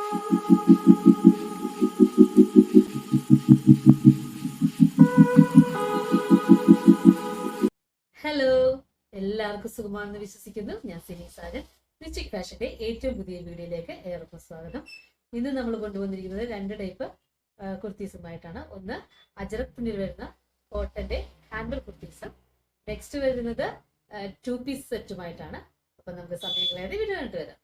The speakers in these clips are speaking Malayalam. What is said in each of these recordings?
ഹലോ, എല്ലാവർക്കും സുഖമാണെന്ന് വിശ്വസിക്കുന്നു. ഞാൻ സിനി സാജൻ. റിച്ചിക് ഫാഷന്റെ ഏറ്റവും പുതിയ വീഡിയോയിലേക്ക് ഏവർക്കും സ്വാഗതം. ഇന്ന് നമ്മൾ കൊണ്ടുവന്നിരിക്കുന്നത് രണ്ട് ടൈപ്പ് കുർത്തീസുമായിട്ടാണ്. ഒന്ന് അജറക് തുണിയിൽ വരുന്ന കോട്ടന്റെ ഹാൻഡ്ബാഗ് കുർത്തീസും, നെക്സ്റ്റ് വരുന്നത് 2 പീസ് സെറ്റുമായിട്ടാണ്. അപ്പൊ നമുക്ക് സമയം കളയാതെ വീഡിയോ കണ്ടു വരാം.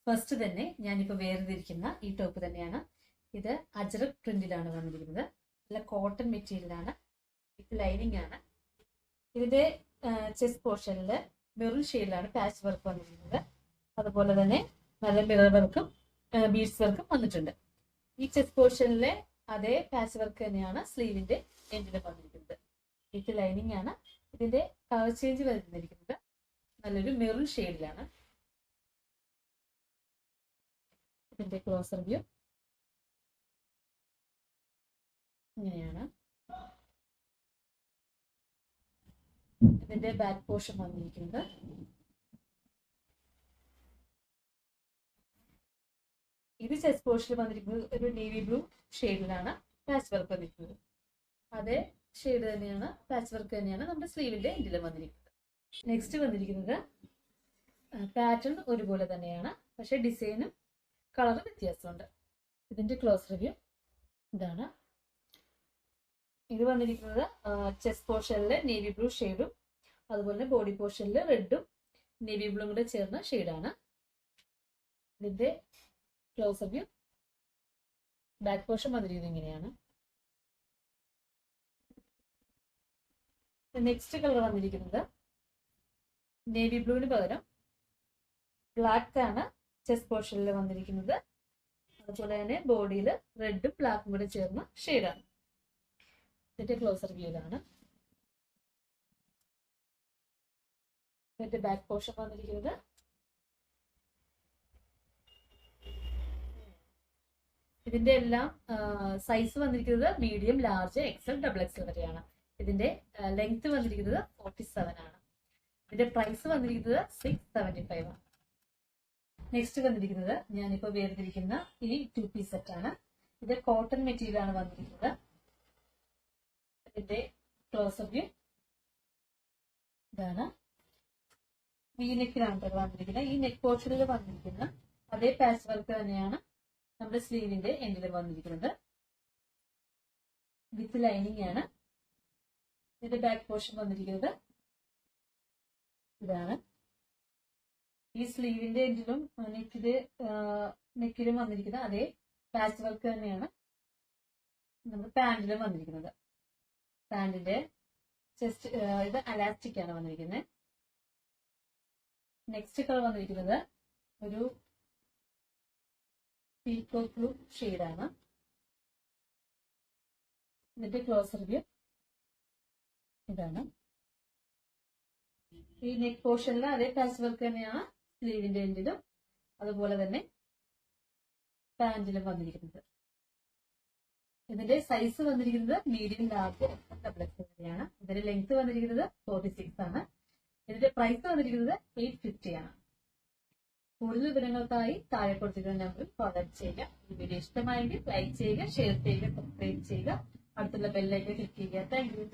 ഫസ്റ്റ് തന്നെ ഞാനിപ്പോൾ വേർതിരിക്കുന്ന ഈ ടോപ്പ് തന്നെയാണ്. ഇത് അജറക് പ്രിന്റിലാണ് വന്നിരിക്കുന്നത്. നല്ല കോട്ടൺ മെറ്റീരിയലാണ്, വിത്ത് ലൈനിങ് ആണ്. ഇതിന്റെ ചെസ്റ്റ് പോർഷനിൽ മെറൂൺ ഷെയ്ഡിലാണ് പാച്ച് വർക്ക് വന്നിരിക്കുന്നത്. അതുപോലെ തന്നെ നല്ല മിറർ വർക്കും ബീഡ്സ് വർക്കും വന്നിട്ടുണ്ട്. ഈ ചെസ്റ്റ് പോർഷനിലെ അതേ പാച്ച് വർക്ക് തന്നെയാണ് സ്ലീവിന്റെ എൻഡിൽ വന്നിരിക്കുന്നത്. വിത്ത് ലൈനിങ് ആണ്. ഇതിന്റെ കളർ ചേഞ്ച് വരുന്നിരിക്കുന്നത് നല്ലൊരു മെറൂൺ ഷെയ്ഡിലാണ്. ഇതിന്റെ ക്ലോസർ വ്യൂ ഇങ്ങനെയാണ്. ഇതിന്റെ ബാക്ക് പോർഷൻ വന്നിരിക്കുന്നത് ഇത് ചെസ്റ്റ് പോർഷനിൽ വന്നിരിക്കുന്നത് ഒരു നേവി ബ്ലൂ ഷെയ്ഡിലാണ് പാച്ച് വർക്ക് വന്നിരിക്കുന്നത്. അതേ ഷെയ്ഡ് തന്നെയാണ്, പാച്ച് വർക്ക് തന്നെയാണ് നമ്മുടെ സ്ലീവിന്റെ എൻഡിൽ വന്നിരിക്കുന്നത്. നെക്സ്റ്റ് വന്നിരിക്കുന്നത് പാറ്റേൺ ഒരുപോലെ തന്നെയാണ്, പക്ഷെ ഡിസൈനും കളറും വ്യത്യാസമുണ്ട്. ഇതിന്റെ ക്ലോസ് റിവ്യൂ ഇതാണ്. ഇത് വന്നിരിക്കുന്നത് ചെസ്റ്റ് പോർഷനിൽ നേവി ബ്ലൂ ഷെയ്ഡും അതുപോലെ ബോഡി പോർഷനിൽ റെഡും നേവി ബ്ലൂ കൂടെ ചേർന്ന ഷെയ്ഡാണ്. ഇതിന്റെ ക്ലോസ് വ്യൂ ബാക്ക് പോർഷൻ വന്നിരിക്കുന്നത് ഇങ്ങനെയാണ്. നെക്സ്റ്റ് കളർ വന്നിരിക്കുന്നത് നേവി ബ്ലൂവിന് പകരം ബ്ലാക്ക് ആണ് ചെസ്റ്റ് പോർഷനിൽ വന്നിരിക്കുന്നത്. അതുപോലെ തന്നെ ബോഡിയിൽ റെഡും ബ്ലാക്കും കൂടെ ചേർന്ന ഷെയ്ഡാണ്. ഇതിന്റെ ക്ലോസർ വ്യൂ ഇതാണ്. ഇതിന്റെ ബാക്ക് പോർഷൻ വന്നിരിക്കുന്നത് ഇതിന്റെ എല്ലാം സൈസ് വന്നിരിക്കുന്നത് medium, large, XL, double XL വരെയാണ്. ഇതിന്റെ ലെങ്ത് വന്നിരിക്കുന്നത് 47 ആണ്. ഇതിന്റെ പ്രൈസ് വന്നിരിക്കുന്നത് 675 ആണ്. നെക്സ്റ്റ് വന്നിരിക്കുന്നത് ഞാനിപ്പോൾ വേർതിരിക്കുന്ന ഈ 2 പീസ് സെറ്റ് ആണ്. ഇത് കോട്ടൺ മെറ്റീരിയൽ ആണ് വന്നിരിക്കുന്നത്. ഇതിന്റെ ക്ലോസ് വ്യൂ ഇതാണ്. വി നെക്കിലാണ് വന്നിരിക്കുന്നത്. ഈ നെക്ക് പോർഷനിൽ വന്നിരിക്കുന്ന അതേ പാച്ച് വർക്ക് തന്നെയാണ് നമ്മുടെ സ്ലീവിന്റെ എൻഡിൽ വന്നിരിക്കുന്നത്. വിത്ത് ലൈനിങ് ആണ്. ഇതിന്റെ ബാക്ക് പോർഷൻ വന്നിരിക്കുന്നത് ഇതാണ്. ഈ സ്ലീവിന്റെ എൻഡിലും നെക്കിലും വന്നിരിക്കുന്ന അതേ പാച്ച് വർക്ക് തന്നെയാണ് നമ്മുടെ പാന്റിലും വന്നിരിക്കുന്നത്. പാന്റിന്റെ ചെസ്റ്റ് ഇത് അലാസ്റ്റിക് ആണ് വന്നിരിക്കുന്നത്. നെക്സ്റ്റ് കളർ വന്നിരിക്കുന്നത് ഒരു പീകോക്ക് ബ്ലൂ ഷെയ്ഡാണ്. ഇതിന്റെ ക്ലോസർ വ്യൂ ഇതാണ്. ഈ നെക്ക് പോർഷനിൽ അതേ പാച്ച് വർക്ക് തന്നെയാണ് സ്ലീവിന്റെ എൻഡിലും അതുപോലെ തന്നെ പാന്റിലും വന്നിരിക്കുന്നത്. ഇതിന്റെ സൈസ് വന്നിരിക്കുന്നത് മീഡിയം, ലാർജ്, ഡബിൾ എക്സൽ വരെയാണ്. ഇതിന്റെ ലെങ്ത് വന്നിരിക്കുന്നത് 46 ആണ്. ഇതിന്റെ പ്രൈസ് വന്നിരിക്കുന്നത് 850 ആണ്. കൂടുതൽ വിവരങ്ങൾക്കായി താഴെ കൊടുത്തിരിക്കുന്ന നമ്പറിൽ കോൺടാക്ട് ചെയ്യുക. ഈ വീഡിയോ ഇഷ്ടമായെങ്കിൽ ലൈക്ക് ചെയ്യുക, ഷെയർ ചെയ്യുക, സബ്സ്ക്രൈബ് ചെയ്യുക, അടുത്തുള്ള ബെല്ലൈക്കൺ ക്ലിക്ക് ചെയ്യുക. Thank you.